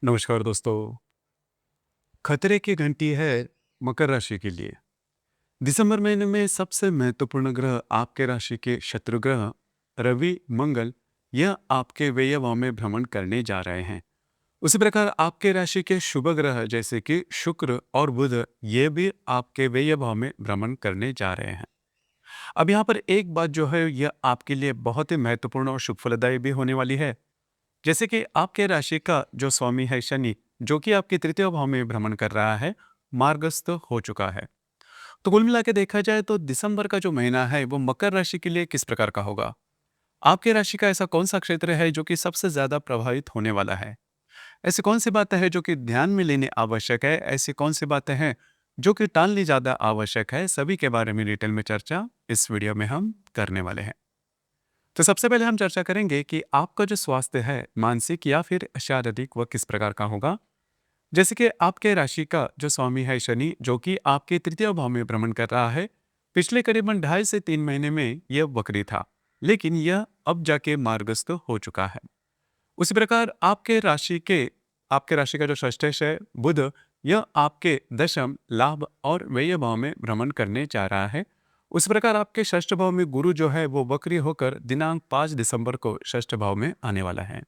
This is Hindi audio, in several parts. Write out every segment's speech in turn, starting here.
नमस्कार दोस्तों। खतरे की घंटी है मकर राशि के लिए। दिसंबर महीने में सबसे महत्वपूर्ण ग्रह आपके राशि के शत्रु ग्रह रवि मंगल यह आपके व्यय भाव में भ्रमण करने जा रहे हैं। उसी प्रकार आपके राशि के शुभ ग्रह जैसे कि शुक्र और बुध ये भी आपके व्यय भाव में भ्रमण करने जा रहे हैं। अब यहाँ पर एक बात जो है यह आपके लिए बहुत ही महत्वपूर्ण और शुभ फलदायी भी होने वाली है। जैसे कि आपके राशि का जो स्वामी है शनि, जो कि आपके तृतीय भाव में भ्रमण कर रहा है, मार्गस्थ हो चुका है। तो कुल मिला के देखा जाए तो दिसंबर का जो महीना है वो मकर राशि के लिए किस प्रकार का होगा? आपके राशि का ऐसा कौन सा क्षेत्र है जो कि सबसे ज्यादा प्रभावित होने वाला है? ऐसी कौन सी बातें हैं जो कि ध्यान में लेने आवश्यक है? ऐसी कौन सी बातें हैं जो कि टालनी ज्यादा आवश्यक है? सभी के बारे में डिटेल में चर्चा इस वीडियो में हम करने वाले हैं। तो सबसे पहले हम चर्चा करेंगे कि आपका जो स्वास्थ्य है मानसिक या फिर शारीरिक वह किस प्रकार का होगा। जैसे कि आपके राशि का जो स्वामी है शनि जो कि आपके तृतीय भाव में भ्रमण कर रहा है, पिछले करीबन 2.5 से 3 महीने में यह वक्री था, लेकिन यह अब जाके मार्गस्थ हो चुका है। उसी प्रकार आपके राशि का जो षष्ठेश है बुध, यह आपके दशम लाभ और व्यय भाव में भ्रमण करने जा रहा है। उस प्रकार आपके षष्ठ भाव में गुरु जो है वो वक्री होकर दिनांक 5 दिसंबर को षष्ठ भाव में आने वाला है।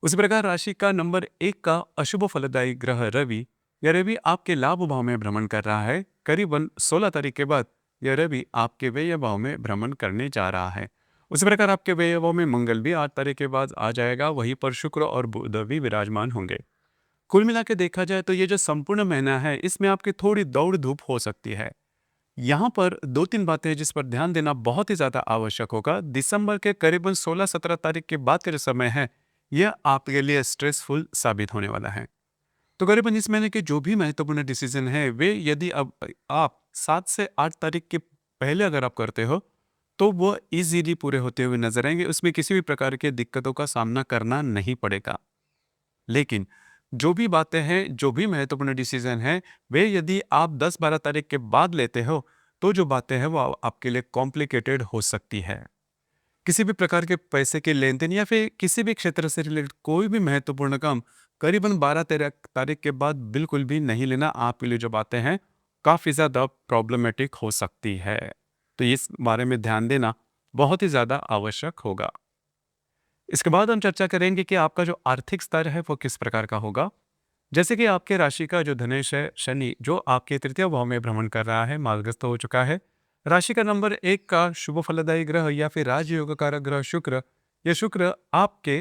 उसी प्रकार राशि का नंबर 1 का अशुभ फलदायी ग्रह रवि, यह रवि आपके लाभ भाव में भ्रमण कर रहा है। करीबन 16 तारीख के बाद यह रवि आपके व्यय भाव में भ्रमण करने जा रहा है। उसी प्रकार आपके व्यय भाव में मंगल भी 8 तारीख के बाद आ जाएगा, वहीं पर शुक्र और बुध भी विराजमान होंगे। कुल मिला के देखा जाए तो ये जो संपूर्ण महीना है इसमें आपकी थोड़ी दौड़ धूप हो सकती है। यहाँ पर 2-3 बातें हैं जिस पर ध्यान देना बहुत ही ज़्यादा आवश्यक होगा। दिसंबर के करीबन 16-17 तारीख के बाद का जो समय है, यह आपके लिए स्ट्रेसफुल साबित होने वाला है। तो करीबन इस महीने के जो भी महत्वपूर्ण डिसीजन है वे यदि अब आप 7 से 8 तारीख के पहले अगर आप करते हो, तो वो ईज़िली पूरे होते हुए नज़र आएँगे। उसमें किसी भी प्रकार की दिक्कतों का सामना करना नहीं पड़ेगा। लेकिन जो भी बातें हैं, जो भी महत्वपूर्ण डिसीजन हैं, वे यदि आप 10-12 तारीख के बाद लेते हो, तो जो बातें हैं वो आपके लिए कॉम्प्लिकेटेड हो सकती है। किसी भी प्रकार के पैसे के लेन-देन या फिर किसी भी क्षेत्र से रिलेटेड कोई भी महत्वपूर्ण काम करीबन 12-13 तारीख के बाद बिल्कुल भी नहीं लेना। आपके लिए जो बातें हैं, काफ़ी ज़्यादा प्रॉब्लमैटिक हो सकती है। तो इस बारे में ध्यान देना बहुत ही ज़्यादा आवश्यक होगा। इसके बाद हम चर्चा करेंगे कि आपका जो आर्थिक स्तर है वो किस प्रकार का होगा। जैसे कि आपके राशि का जो धनेश है शनि जो आपके तृतीय भाव में भ्रमण कर रहा है, मार्गस्थ हो चुका है। राशि का नंबर 1 का शुभ फलदायी ग्रह या फिर राजयोग कारक ग्रह शुक्र, यह शुक्र आपके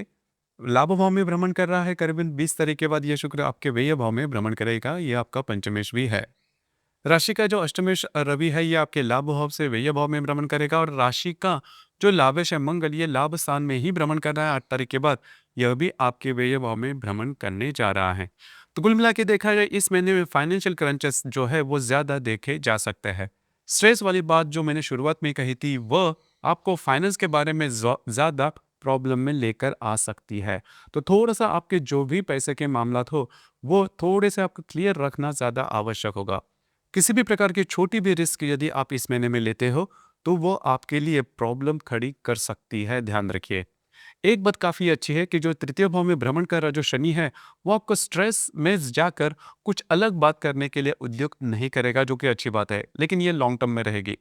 लाभ भाव में भ्रमण कर रहा है। करीबन 20 तारीख के बाद यह शुक्र आपके व्यय भाव में भ्रमण करेगा। यह आपका पंचमेश भी है। राशि का जो अष्टमेश रवि है ये आपके लाभ भाव से व्यय भाव में भ्रमण करेगा, और राशि का जो लाभेश है मंगल ये लाभ स्थान में ही भ्रमण कर रहा है 8 तारीख के बाद। यह भी आपके व्यय भाव में भ्रमण करने जा रहा है। तो कुल मिला के देखा जाए इस महीने में फाइनेंशियल क्रंचेस जो है वो ज्यादा देखे जा सकते हैं। स्ट्रेस वाली बात जो मैंने शुरुआत में कही थी वह आपको फाइनेंस के बारे में ज्यादा प्रॉब्लम में लेकर आ सकती है। तो थोड़ा सा आपके जो भी पैसे के मामला हो वो थोड़े से आपको क्लियर रखना ज्यादा आवश्यक होगा। किसी भी प्रकार की छोटी भी रिस्क यदि आप इस महीने में लेते हो तो वो आपके लिए प्रॉब्लम खड़ी कर सकती है, ध्यान रखिए। एक बात काफी अच्छी है कि जो तृतीय भाव में भ्रमण कर रहा जो शनि है वो आपको स्ट्रेस में जाकर कुछ अलग बात करने के लिए उद्योग नहीं करेगा, जो कि अच्छी बात है, लेकिन ये लॉन्ग टर्म में रहेगी।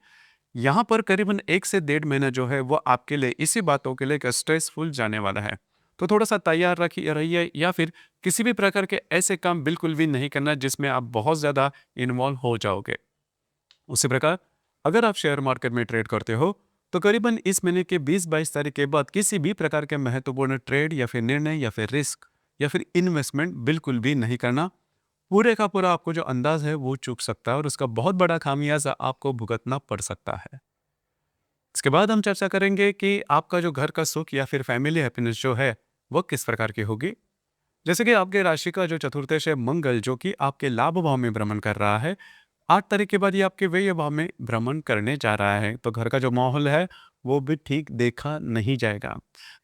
यहाँ पर करीबन 1 से 1.5 महीना जो है वो आपके लिए इसी बातों के लिए स्ट्रेसफुल जाने वाला है। तो थोड़ा सा तैयार रखिए रहिए, या फिर किसी भी प्रकार के ऐसे काम बिल्कुल भी नहीं करना जिसमें आप बहुत ज्यादा इन्वॉल्व हो जाओगे। उसी प्रकार अगर आप शेयर मार्केट में ट्रेड करते हो तो करीबन इस महीने के 20-22 तारीख के बाद किसी भी प्रकार के महत्वपूर्ण ट्रेड या फिर निर्णय या फिर रिस्क या फिर इन्वेस्टमेंट बिल्कुल भी नहीं करना। पूरे का पूरा आपको जो अंदाज है वो चूक सकता है और उसका बहुत बड़ा खामियाजा आपको भुगतना पड़ सकता है। इसके बाद हम चर्चा करेंगे कि आपका जो घर का सुख या फिर फैमिली हैप्पीनेस जो है वो किस प्रकार की होगी। जैसे कि आपके राशि का जो चतुर्थेश है मंगल जो कि आपके लाभ भाव में भ्रमण कर रहा है, 8 तारीख के बाद ये आपके व्यय भाव में भ्रमण करने जा रहा है। तो घर का जो माहौल है वो भी ठीक देखा नहीं जाएगा।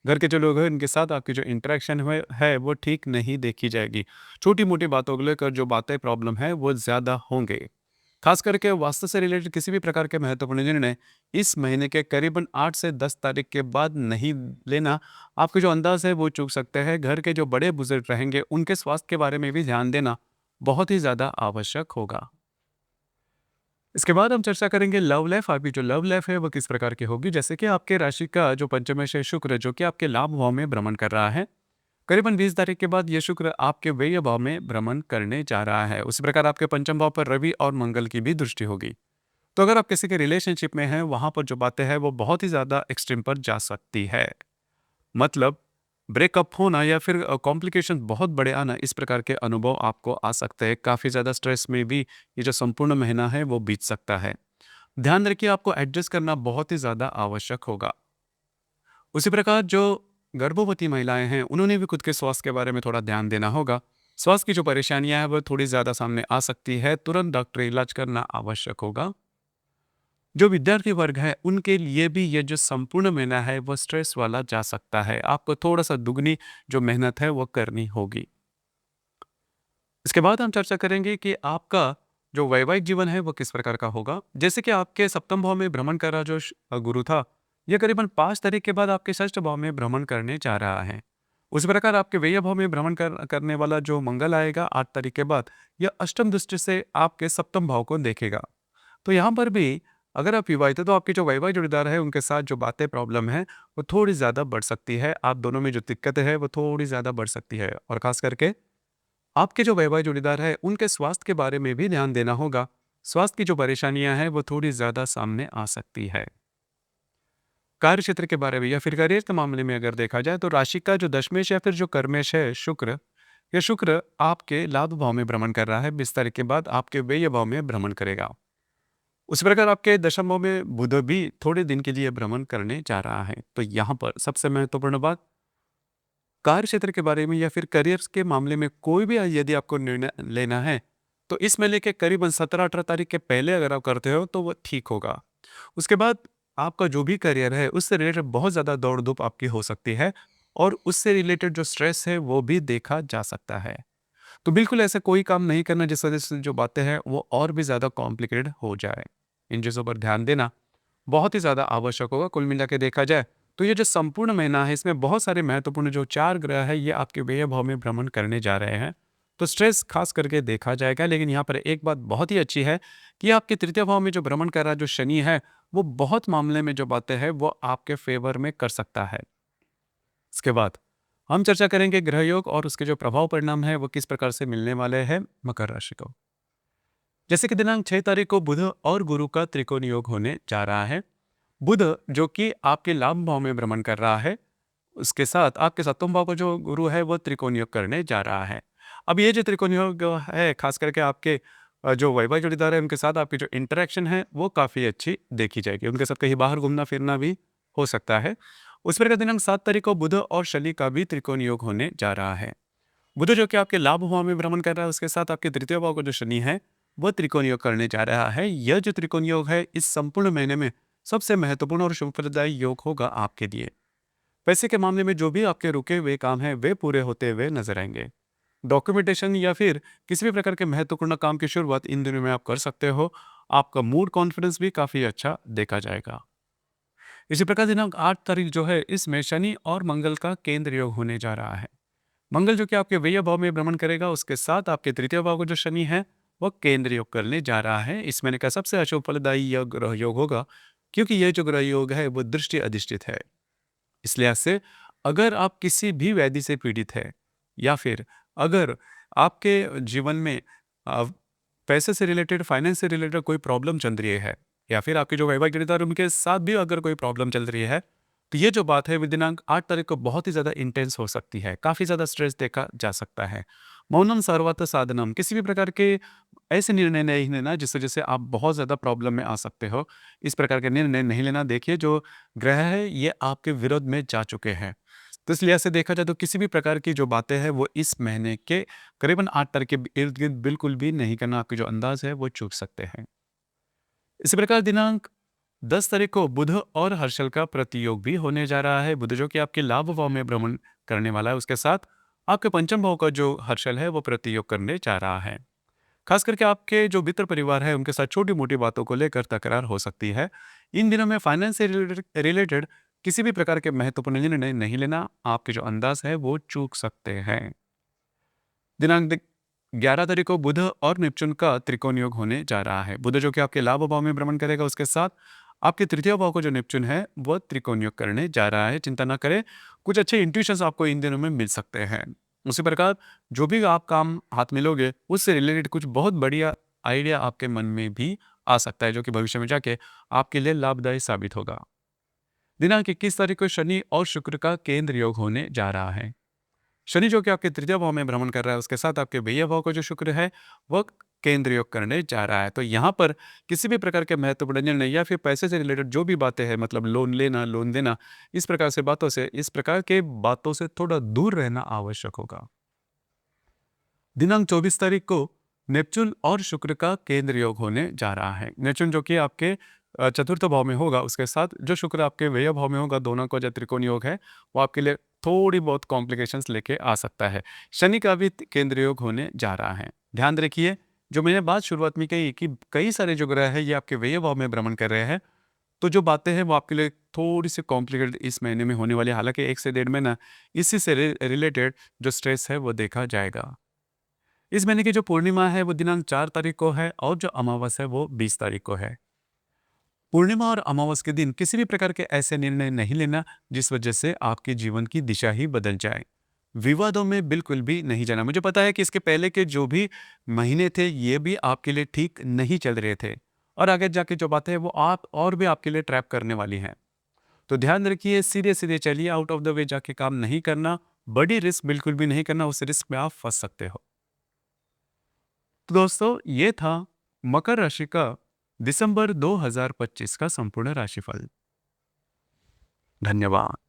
घर के जो लोग हैं इनके साथ आपकी जो इंटरेक्शन है वो ठीक नहीं देखी जाएगी। छोटी मोटी बातों को लेकर जो बातें प्रॉब्लम है वो ज्यादा होंगे। खास करके वास्तु से रिलेटेड किसी भी प्रकार के महत्वपूर्ण निर्णय इस महीने के करीबन 8 से 10 तारीख के बाद नहीं लेना। आपके जो अंदाज है वो चूक सकते हैं। घर के जो बड़े बुजुर्ग रहेंगे उनके स्वास्थ्य के बारे में भी ध्यान देना बहुत ही ज़्यादा आवश्यक होगा। इसके बाद हम चर्चा करेंगे लव लाइफ। आपकी जो लव लाइफ है वो किस प्रकार की होगी। जैसे कि आपके राशि का जो पंचमेश है शुक्र, जो कि आपके लाभ भाव में भ्रमण कर रहा है, करीबन 20 तारीख के बाद ये शुक्र आपके व्यय भाव में भ्रमण करने जा रहा है। उसी प्रकार आपके पंचम भाव पर रवि और मंगल की भी दृष्टि होगी। तो अगर आप किसी के रिलेशनशिप में हैं, वहां पर जो बातें हैं वो बहुत ही ज्यादा एक्सट्रीम पर जा सकती है। मतलब ब्रेकअप होना या फिर कॉम्प्लिकेशन बहुत बड़े आना, इस प्रकार के अनुभव आपको आ सकते हैं। काफी ज्यादा स्ट्रेस में भी ये जो संपूर्ण महीना है वो बीत सकता है। ध्यान रखिए, आपको एडजस्ट करना बहुत ही ज्यादा आवश्यक होगा। उसी प्रकार जो गर्भवती महिलाएं हैं उन्होंने भी खुद के स्वास्थ्य के बारे में थोड़ा ध्यान देना होगा। स्वास्थ्य की जो परेशानियां हैं वो थोड़ी ज्यादा सामने आ सकती है, तुरंत डॉक्टरी इलाज करना आवश्यक होगा। जो विद्यार्थी वर्ग है उनके लिए भी ये जो संपूर्ण महीना है वो स्ट्रेस वाला जा सकता है। आपको थोड़ा सा दुगनी जो मेहनत है वो करनी होगी। इसके बाद हम चर्चा करेंगे कि आपका जो वैवाहिक जीवन है वो किस प्रकार का होगा। जैसे कि आपके सप्तम भाव में भ्रमण कर रहा जो गुरु था, यह करीबन 5 तारीख के बाद आपके षष्ठ भाव में भ्रमण करने जा रहा है। उसी प्रकार आपके व्यय भाव में भ्रमण करने वाला जो मंगल आएगा 8 तारीख के बाद, यह अष्टम दृष्टि से आपके सप्तम भाव को देखेगा। तो यहाँ पर भी अगर आप विवाहित है तो आपके जो वैवाहिक जोड़ीदार है उनके साथ जो बातें प्रॉब्लम है वो थोड़ी ज़्यादा बढ़ सकती है। आप दोनों में जो दिक्कतें है वो थोड़ी ज़्यादा बढ़ सकती है। और खास करके आपके जो वैवाहिक जोड़ीदार है उनके स्वास्थ्य के बारे में भी ध्यान देना होगा। स्वास्थ्य की जो परेशानियां हैं वो थोड़ी ज्यादा सामने आ सकती है। कार्य क्षेत्र के बारे में या फिर करियर के मामले में अगर देखा जाए तो राशि का जो दशमेश या फिर जो कर्मेश है शुक्र, यह शुक्र आपके लाभ भाव में भ्रमण कर रहा है। 20 तारीख के बाद आपके व्यय भाव में भ्रमण करेगा। उसी प्रकार आपके दशम भाव में बुध भी थोड़े दिन के लिए भ्रमण करने जा रहा है। तो यहाँ पर सबसे महत्वपूर्ण बात, कार्य क्षेत्र के बारे में या फिर करियर के मामले में कोई भी यदि आपको निर्णय लेना है तो इसमें लेके करीबन 17-18 तारीख के पहले अगर आप करते हो तो वो ठीक होगा। उसके बाद आपका जो भी करियर है उससे रिलेटेड बहुत ज़्यादा दौड़ धूप आपकी हो सकती है और उससे रिलेटेड जो स्ट्रेस है वो भी देखा जा सकता है। तो बिल्कुल ऐसा कोई काम नहीं करना जिस वजह से जो बातें हैं वो और भी ज़्यादा कॉम्प्लिकेटेड हो जाए। इन चीज़ों पर ध्यान देना बहुत ही ज़्यादा आवश्यक होगा। कुल मिला के देखा जाए तो ये जो संपूर्ण महीना है इसमें बहुत सारे महत्वपूर्ण जो 4 ग्रह है ये आपके व्यय भाव में भ्रमण करने जा रहे हैं। तो स्ट्रेस खास करके देखा जाएगा। लेकिन यहाँ पर एक बात बहुत ही अच्छी है कि आपके तृतीय भाव में जो भ्रमण कर रहा जो शनि है वो बहुत मामले में जो बातें हैं वो आपके फेवर में कर सकता है। इसके बाद हम चर्चा करेंगे ग्रह योग और उसके जो प्रभाव परिणाम है वो किस प्रकार से मिलने वाले हैं मकर राशि को। जैसे कि दिनांक 6 तारीख को बुध और गुरु का त्रिकोण योग होने जा रहा है। बुध जो कि आपके लाभ भाव में भ्रमण कर रहा है, उसके साथ आपके सप्तम भाव का जो गुरु है वो त्रिकोण योग करने जा रहा है। अब ये जो त्रिकोण योग है खास करके आपके जो वैवाहिक जोड़ीदार है उनके साथ आपकी जो इंटरेक्शन है वो काफ़ी अच्छी देखी जाएगी। उनके साथ कहीं बाहर घूमना फिरना भी हो सकता है। उस पर का दिनांक 7 तारीख को बुध और शनि का भी त्रिकोण योग होने जा रहा है। बुध जो कि आपके लाभ भाव में भ्रमण कर रहा है उसके साथ आपके तृतीय भाव का जो शनि है वो त्रिकोण योग करने जा रहा है। यह जो त्रिकोण योग है इस संपूर्ण महीने में सबसे महत्वपूर्ण और शुभप्रदायी योग होगा आपके लिए। पैसे के मामले में जो भी आपके रुके हुए काम हैं वे पूरे होते हुए नजर आएंगे। डॉक्यूमेंटेशन या फिर किसी भी प्रकार के महत्वपूर्ण काम की शुरुआत इन दिनों में आप कर सकते हो। आपका मूड कॉन्फिडेंस भी काफी अच्छा देखा जाएगा। इसी प्रकार दिनांक 8 तारीख जो है इसमें शनि और मंगल का केंद्र योग होने जा रहा है। मंगल जो कि आपके व्यय भाव में भ्रमण करेगा उसके साथ आपके तृतीय भाव का जो शनि है वह केंद्र योग करने जा रहा है। इस महीने का सबसे अशुभ फलदायी यह ग्रह योग होगा क्योंकि यह जो ग्रह योग है वो दृष्टि अधिष्ठित है। इस लिहाज से अगर आप किसी भी व्याधि से पीड़ित है या फिर अगर आपके जीवन में अ, पैसे से रिलेटेड फाइनेंस से रिलेटेड कोई प्रॉब्लम चल रही है या फिर आपके जो वैवाहिक जोड़ीदार उनके साथ भी अगर कोई प्रॉब्लम चल रही है तो ये जो बात है दिनांक 8 तारीख को बहुत ही ज़्यादा इंटेंस हो सकती है। काफ़ी ज़्यादा स्ट्रेस देखा जा सकता है। मौनम सर्वत्र साधनम, किसी भी प्रकार के ऐसे निर्णय नहीं लेना जिस वजह से आप बहुत ज़्यादा प्रॉब्लम में आ सकते हो। इस प्रकार के निर्णय नहीं लेना। देखिए जो ग्रह है ये आपके विरोध में जा चुके हैं। तो इस लिहाज से देखा जाए तो किसी भी प्रकार की जो बातें हैं वो इस महीने के करीबन 8 तारीख के इर्द गिर्द बिल्कुल भी नहीं करना। आपके जो अंदाज है वो चूक सकते हैं। इसी प्रकार दिनांक 10 तारीख को बुध और हर्षल का प्रतियोग भी होने जा रहा है। बुध जो कि आपके लाभ भाव में भ्रमण करने वाला है उसके साथ आपके पंचम भाव का जो हर्षल है वो प्रतियोग करने जा रहा है। खास करके आपके जो मित्र परिवार है उनके साथ छोटी-मोटी बातों को लेकर तकरार हो सकती है। इन दिनों में फाइनेंस से रिलेटेड किसी भी प्रकार के महत्वपूर्ण निर्णय नहीं लेना, आपके जो अंदाज़ है वो चूक सकते हैं। दिनांक 11 तारीख को बुध और नेपच्यून का त्रिकोण योग होने जा रहा है। बुध जो कि आपके लाभ भाव में भ्रमण करेगा, उसके साथ आपके तृतीय भाव को जो नेपच्यून है वो त्रिकोण योग करने जा रहा है। चिंता ना करें, कुछ अच्छे इंट्यूशंस आपको इन दिनों में मिल सकते हैं। उसी प्रकार जो भी आप काम हाथ में लोगे उससे रिलेटेड कुछ बहुत बढ़िया आइडिया आपके मन में भी आ सकता है, जो कि भविष्य में जाके आपके लिए लाभदायी साबित होगा। दिनांक 21 तारीख को शनि और शुक्र का केंद्र योग होने जा रहा है। शनि जो कि आपके तृतीय भाव में भ्रमण कर रहा है, उसके साथ आपके व्यय भाव को जो शुक्र है वह केंद्र योग करने जा रहा है। तो यहाँ पर किसी भी प्रकार के महत्वपूर्ण निर्णय या फिर पैसे से रिलेटेड जो भी बातें हैं, मतलब लोन लेना, लोन देना, इस प्रकार से बातों से, इस प्रकार के बातों से थोड़ा दूर रहना आवश्यक होगा। दिनांक 24 तारीख को नेपच्यून और शुक्र का केंद्र योग होने जा रहा है। नेपच्यून जो कि आपके चतुर्थ भाव में होगा, उसके साथ जो शुक्र आपके व्यय भाव में होगा, दोनों का जो त्रिकोण योग है वो आपके लिए थोड़ी बहुत कॉम्प्लिकेशंस लेके आ सकता है। शनि का भी केंद्र योग होने जा रहा है। ध्यान रखिए, जो मैंने बात शुरुआत में कही कि कई सारे जो ग्रह है ये आपके व्यय भाव में भ्रमण कर रहे हैं, तो जो बातें हैं वो आपके लिए थोड़ी सी कॉम्प्लिकेटेड इस महीने में होने वाली है। हालांकि 1 से 1.5 महीना इसी से रिलेटेड जो स्ट्रेस है वो देखा जाएगा। इस महीने की जो पूर्णिमा है वो दिनांक 4 तारीख को है और जो अमावस है वो 20 तारीख को है। पूर्णिमा और अमावस के दिन किसी भी प्रकार के ऐसे निर्णय नहीं लेना जिस वजह से आपके जीवन की दिशा ही बदल जाए। विवादों में बिल्कुल भी नहीं जाना। मुझे पता है कि इसके पहले के जो भी महीने थे ये भी आपके लिए ठीक नहीं चल रहे थे, और आगे जाके जो बातें हैं वो आप और भी आपके लिए ट्रैप करने वाली हैं। तो ध्यान रखिए, सीधे सीधे चलिए, आउट ऑफ द वे जाके काम नहीं करना, बड़ी रिस्क बिल्कुल भी नहीं करना, उस रिस्क में आप फंस सकते हो। तो दोस्तों, ये था मकर राशि का दिसंबर 2025 का संपूर्ण राशिफल। धन्यवाद।